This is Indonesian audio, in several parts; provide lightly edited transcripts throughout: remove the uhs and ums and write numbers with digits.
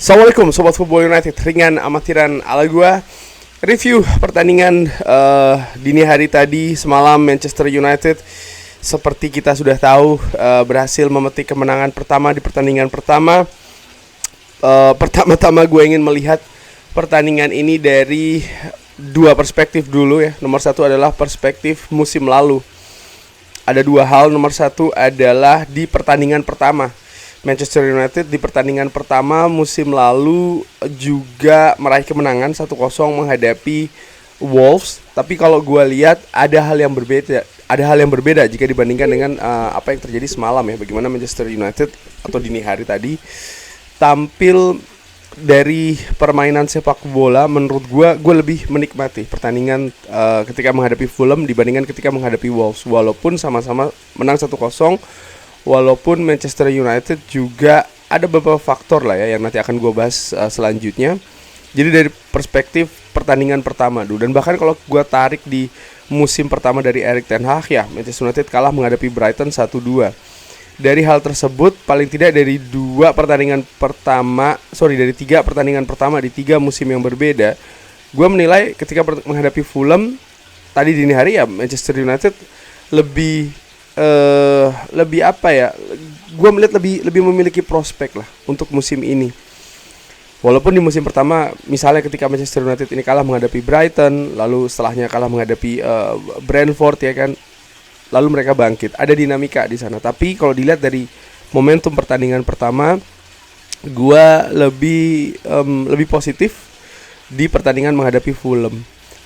Assalamualaikum Sobat Football United, ringan amatiran ala gua. Review pertandingan dini hari tadi semalam Manchester United. Seperti kita sudah tahu, berhasil memetik kemenangan pertama di pertandingan pertama. Pertama-tama gue ingin melihat pertandingan ini dari dua perspektif dulu ya. Nomor satu adalah perspektif musim lalu. Ada dua hal. Nomor satu adalah di pertandingan pertama. Manchester United di pertandingan pertama musim lalu juga meraih kemenangan 1-0 menghadapi Wolves. Tapi kalau gue lihat ada hal yang berbeda jika dibandingkan dengan apa yang terjadi semalam ya. Bagaimana Manchester United atau dini hari tadi tampil dari permainan sepak bola. Menurut gue lebih menikmati pertandingan ketika menghadapi Fulham dibandingkan ketika menghadapi Wolves. Walaupun sama-sama menang 1-0, walaupun Manchester United juga ada beberapa faktor lah ya yang nanti akan gue bahas selanjutnya. Jadi dari perspektif pertandingan pertama dulu, dan bahkan kalau gue tarik di musim pertama dari Erik ten Hag ya, Manchester United kalah menghadapi Brighton 1-2. Dari hal tersebut, paling tidak dari tiga pertandingan pertama di tiga musim yang berbeda, gue menilai ketika menghadapi Fulham tadi dini hari ya, Manchester United lebih apa ya, gue melihat lebih memiliki prospek lah untuk musim ini. Walaupun di musim pertama misalnya ketika Manchester United ini kalah menghadapi Brighton, lalu setelahnya kalah menghadapi Brentford ya kan, lalu mereka bangkit, ada dinamika di sana. Tapi kalau dilihat dari momentum pertandingan pertama, gue lebih positif di pertandingan menghadapi Fulham.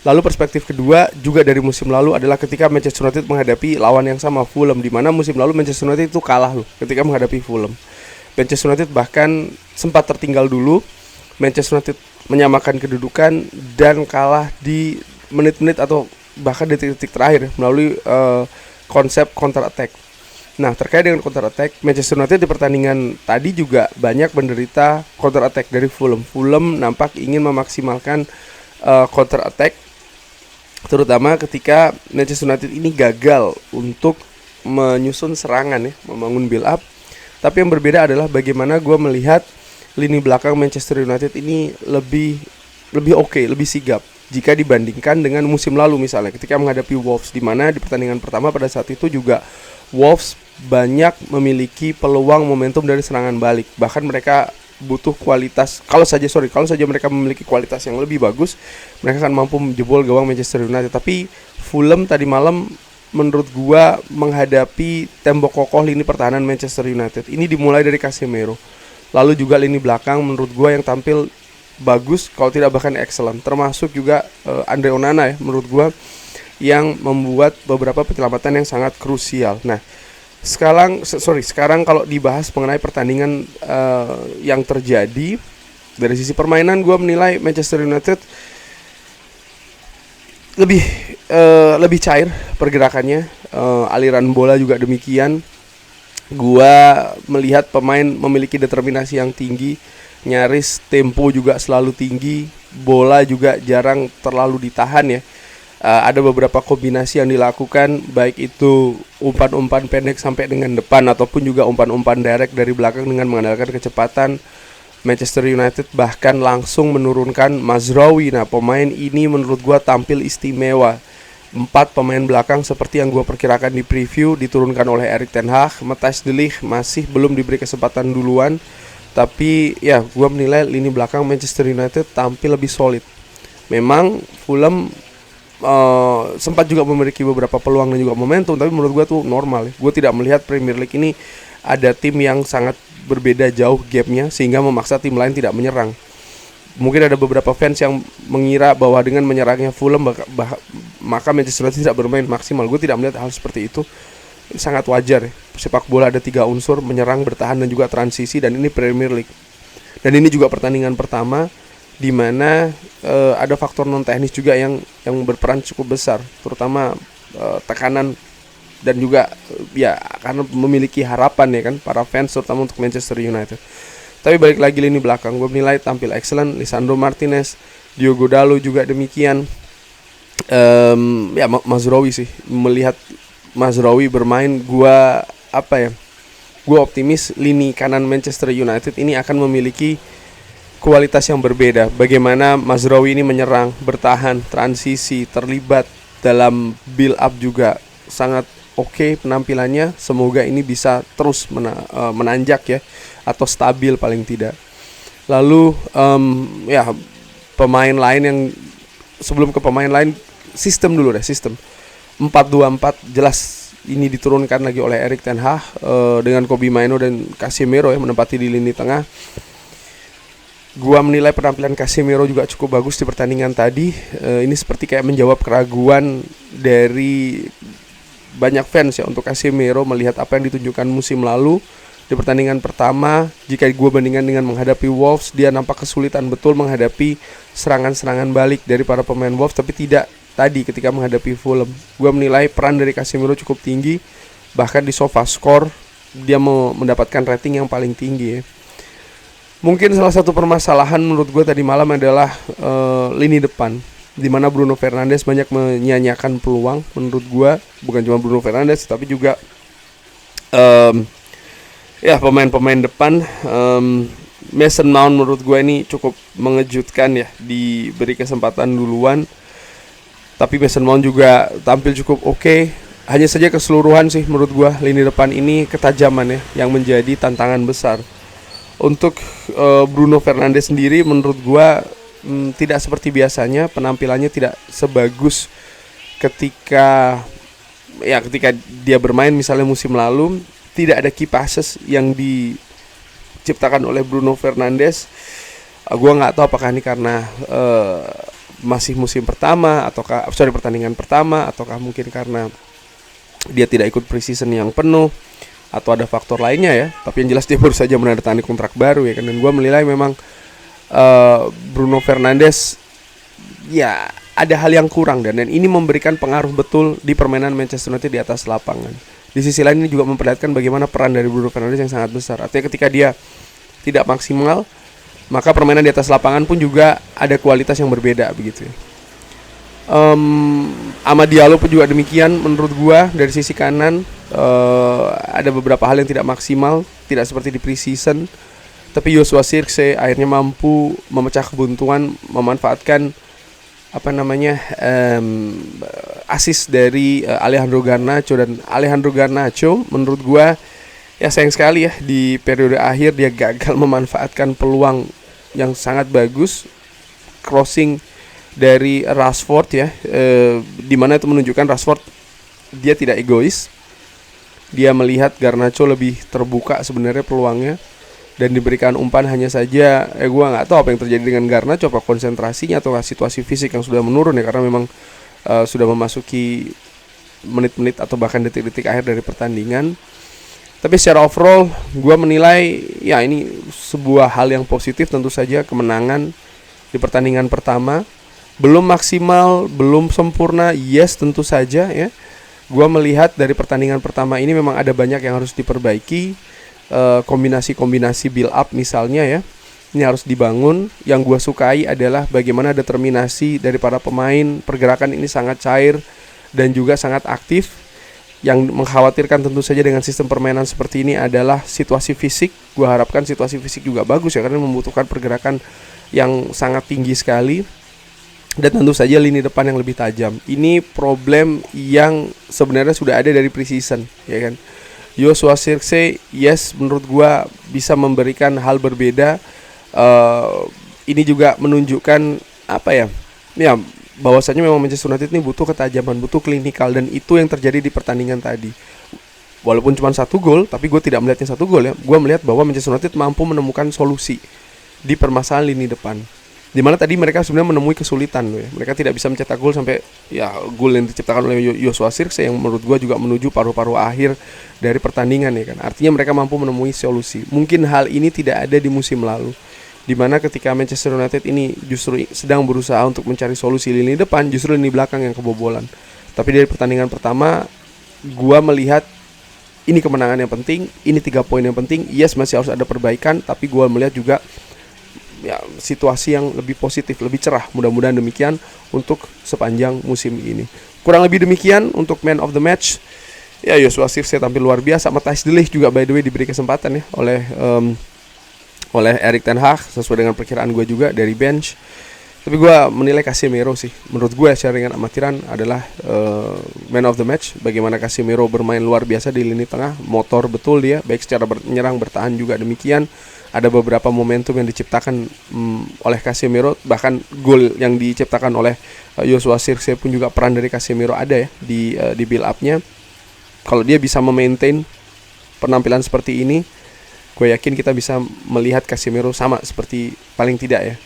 Lalu perspektif kedua juga dari musim lalu adalah ketika Manchester United menghadapi lawan yang sama, Fulham, di mana musim lalu Manchester United itu kalah loh ketika menghadapi Fulham. Manchester United bahkan sempat tertinggal dulu, Manchester United menyamakan kedudukan dan kalah di menit-menit atau bahkan detik-detik terakhir melalui konsep counter attack. Nah, terkait dengan counter attack, Manchester United di pertandingan tadi juga banyak menderita counter attack dari Fulham. Fulham nampak ingin memaksimalkan counter attack, terutama ketika Manchester United ini gagal untuk menyusun serangan ya, membangun build up. Tapi yang berbeda adalah bagaimana gue melihat lini belakang Manchester United ini lebih oke, lebih sigap jika dibandingkan dengan musim lalu misalnya ketika menghadapi Wolves, di mana di pertandingan pertama pada saat itu juga Wolves banyak memiliki peluang momentum dari serangan balik. Bahkan mereka butuh kualitas. Kalau saja mereka memiliki kualitas yang lebih bagus, mereka akan mampu menjebol gawang Manchester United. Tapi Fulham tadi malam menurut gua menghadapi tembok kokoh lini pertahanan Manchester United. Ini dimulai dari Casemiro. Lalu juga lini belakang menurut gua yang tampil bagus, kalau tidak bahkan excellent. Termasuk juga Andre Onana ya, menurut gua yang membuat beberapa penyelamatan yang sangat krusial. Nah, sekarang kalau dibahas mengenai pertandingan yang terjadi dari sisi permainan, gue menilai Manchester United lebih cair pergerakannya, aliran bola juga demikian. Gue melihat pemain memiliki determinasi yang tinggi, nyaris tempo juga selalu tinggi, bola juga jarang terlalu ditahan ya. Ada beberapa kombinasi yang dilakukan, baik itu umpan-umpan pendek sampai dengan depan ataupun juga umpan-umpan direct dari belakang dengan mengandalkan kecepatan. Manchester United bahkan langsung menurunkan Mazraoui. Nah, pemain ini menurut gua tampil istimewa. 4 pemain belakang seperti yang gua perkirakan di preview diturunkan oleh Erik ten Hag. Matthijs de Ligt masih belum diberi kesempatan duluan, tapi ya gua menilai lini belakang Manchester United tampil lebih solid. Memang Fulham sempat juga memiliki beberapa peluang dan juga momentum, tapi menurut gue tuh normal ya. Gue tidak melihat Premier League ini ada tim yang sangat berbeda jauh gapnya sehingga memaksa tim lain tidak menyerang. Mungkin ada beberapa fans yang mengira bahwa dengan menyerangnya Fulham maka Manchester United tidak bermain maksimal. Gue tidak melihat hal seperti itu. Sangat wajar ya. Sepak bola ada 3 unsur, menyerang, bertahan, dan juga transisi, dan ini Premier League. Dan ini juga pertandingan pertama di mana ada faktor non teknis juga yang berperan cukup besar, terutama tekanan dan juga ya karena memiliki harapan ya kan para fans terutama untuk Manchester United. Tapi balik lagi lini belakang gue menilai tampil excellent. Lisandro Martinez, Diogo Dalot juga demikian. Ya Mazraoui sih, melihat Mazraoui bermain gue optimis lini kanan Manchester United ini akan memiliki kualitas yang berbeda. Bagaimana Mazraoui ini menyerang, bertahan, transisi, terlibat dalam build up juga sangat oke penampilannya. Semoga ini bisa terus menanjak ya, atau stabil paling tidak. Lalu ya pemain lain yang sebelum ke pemain lain, sistem dulu deh, sistem 4-2-4 jelas ini diturunkan lagi oleh Erik ten Hag dengan Kobbie Mainoo dan Casemiro yang menempati di lini tengah. Gua menilai penampilan Casemiro juga cukup bagus di pertandingan tadi. Ini seperti kayak menjawab keraguan dari banyak fans ya untuk Casemiro melihat apa yang ditunjukkan musim lalu di pertandingan pertama. Jika gue bandingkan dengan menghadapi Wolves, dia nampak kesulitan betul menghadapi serangan-serangan balik dari para pemain Wolves, tapi tidak tadi ketika menghadapi Fulham. Gue menilai peran dari Casemiro cukup tinggi, bahkan di SofaScore dia mendapatkan rating yang paling tinggi ya. Mungkin salah satu permasalahan menurut gue tadi malam adalah lini depan, di mana Bruno Fernandes banyak menyanyiakan peluang menurut gue. Bukan cuma Bruno Fernandes, tapi juga ya pemain-pemain depan. Mason Mount menurut gue ini cukup mengejutkan ya, diberi kesempatan duluan, tapi Mason Mount juga tampil cukup oke. Hanya saja keseluruhan sih menurut gue lini depan ini ketajaman ya yang menjadi tantangan besar. Untuk Bruno Fernandes sendiri menurut gue tidak seperti biasanya, penampilannya tidak sebagus ketika dia bermain misalnya musim lalu. Tidak ada key passes yang diciptakan oleh Bruno Fernandes. Gue nggak tahu apakah ini karena masih musim pertama, pertandingan pertama, ataukah mungkin karena dia tidak ikut preseason yang penuh, atau ada faktor lainnya ya. Tapi yang jelas dia baru saja menandatangani kontrak baru ya kan. Dan gue menilai memang Bruno Fernandes ya ada hal yang kurang, dan ini memberikan pengaruh betul di permainan Manchester United di atas lapangan. Di sisi lain ini juga memperlihatkan bagaimana peran dari Bruno Fernandes yang sangat besar. Artinya ketika dia tidak maksimal, maka permainan di atas lapangan pun juga ada kualitas yang berbeda begitu ya. Amad Diallo pun juga demikian menurut gua. Dari sisi kanan ada beberapa hal yang tidak maksimal, tidak seperti di preseason. Tapi Joshua Zirkzee akhirnya mampu memecah kebuntuan, memanfaatkan assist dari Alejandro Garnacho. Dan Alejandro Garnacho menurut gua ya sayang sekali ya, di periode akhir dia gagal memanfaatkan peluang yang sangat bagus, crossing dari Rashford ya, dimana itu menunjukkan Rashford dia tidak egois, dia melihat Garnacho lebih terbuka sebenarnya peluangnya, dan diberikan umpan. Hanya saja gue nggak tahu apa yang terjadi dengan Garnacho, apa konsentrasinya atau situasi fisik yang sudah menurun ya, karena memang sudah memasuki menit-menit atau bahkan detik-detik akhir dari pertandingan. Tapi secara overall gue menilai ya ini sebuah hal yang positif. Tentu saja kemenangan di pertandingan pertama belum maksimal, belum sempurna, yes tentu saja ya. Gue melihat dari pertandingan pertama ini memang ada banyak yang harus diperbaiki. Kombinasi-kombinasi build up misalnya ya, ini harus dibangun. Yang gue sukai adalah bagaimana determinasi dari para pemain. Pergerakan ini sangat cair dan juga sangat aktif. Yang mengkhawatirkan tentu saja dengan sistem permainan seperti ini adalah situasi fisik. Gue harapkan situasi fisik juga bagus ya, karena membutuhkan pergerakan yang sangat tinggi sekali. Dan tentu saja lini depan yang lebih tajam. Ini problem yang sebenarnya sudah ada dari preseason ya kan. Joshua Zirkzee yes menurut gua bisa memberikan hal berbeda. Ini juga menunjukkan bahwasanya memang Manchester United ini butuh ketajaman, butuh klinikal, dan itu yang terjadi di pertandingan tadi. Walaupun cuma 1 gol, tapi gue tidak melihatnya 1 gol ya. Gue melihat bahwa Manchester United mampu menemukan solusi di permasalahan lini depan, dimana tadi mereka sebenarnya menemui kesulitan loh ya. Mereka tidak bisa mencetak gol sampai ya gol yang diciptakan oleh Joshua Zirkzee yang menurut gue juga menuju paruh-paruh akhir dari pertandingan ya kan. Artinya mereka mampu menemui solusi. Mungkin hal ini tidak ada di musim lalu, dimana ketika Manchester United ini justru sedang berusaha untuk mencari solusi lini depan, justru lini belakang yang kebobolan. Tapi dari pertandingan pertama gue melihat ini kemenangan yang penting, ini 3 poin yang penting. Yes masih harus ada perbaikan, tapi gue melihat juga ya situasi yang lebih positif, lebih cerah. Mudah-mudahan demikian untuk sepanjang musim ini. Kurang lebih demikian untuk man of the match. Ya Joshua Zirkzee tampil luar biasa. Matthijs de Ligt juga by the way diberi kesempatan ya oleh oleh Erik ten Hag sesuai dengan perkiraan gue juga dari bench. Tapi gue menilai Casemiro sih. Menurut gue secara ringan amatiran adalah man of the match. Bagaimana Casemiro bermain luar biasa di lini tengah, motor betul dia, baik secara menyerang bertahan juga demikian. Ada beberapa momentum yang diciptakan oleh Casemiro, bahkan gol yang diciptakan oleh Joshua Zirkzee pun juga peran dari Casemiro ada ya di build up-nya. Kalau dia bisa memaintain penampilan seperti ini, gue yakin kita bisa melihat Casemiro sama seperti paling tidak ya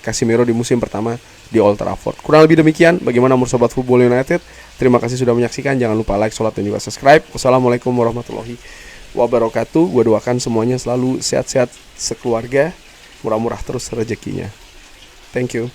Casemiro di musim pertama di Old Trafford. Kurang lebih demikian. Bagaimana menurut Sobat Football United? Terima kasih sudah menyaksikan. Jangan lupa like, sholat, dan juga subscribe. Wassalamualaikum warahmatullahi wabarakatuh. Gue doakan semuanya selalu sehat-sehat sekeluarga, murah-murah terus rezekinya. Thank you.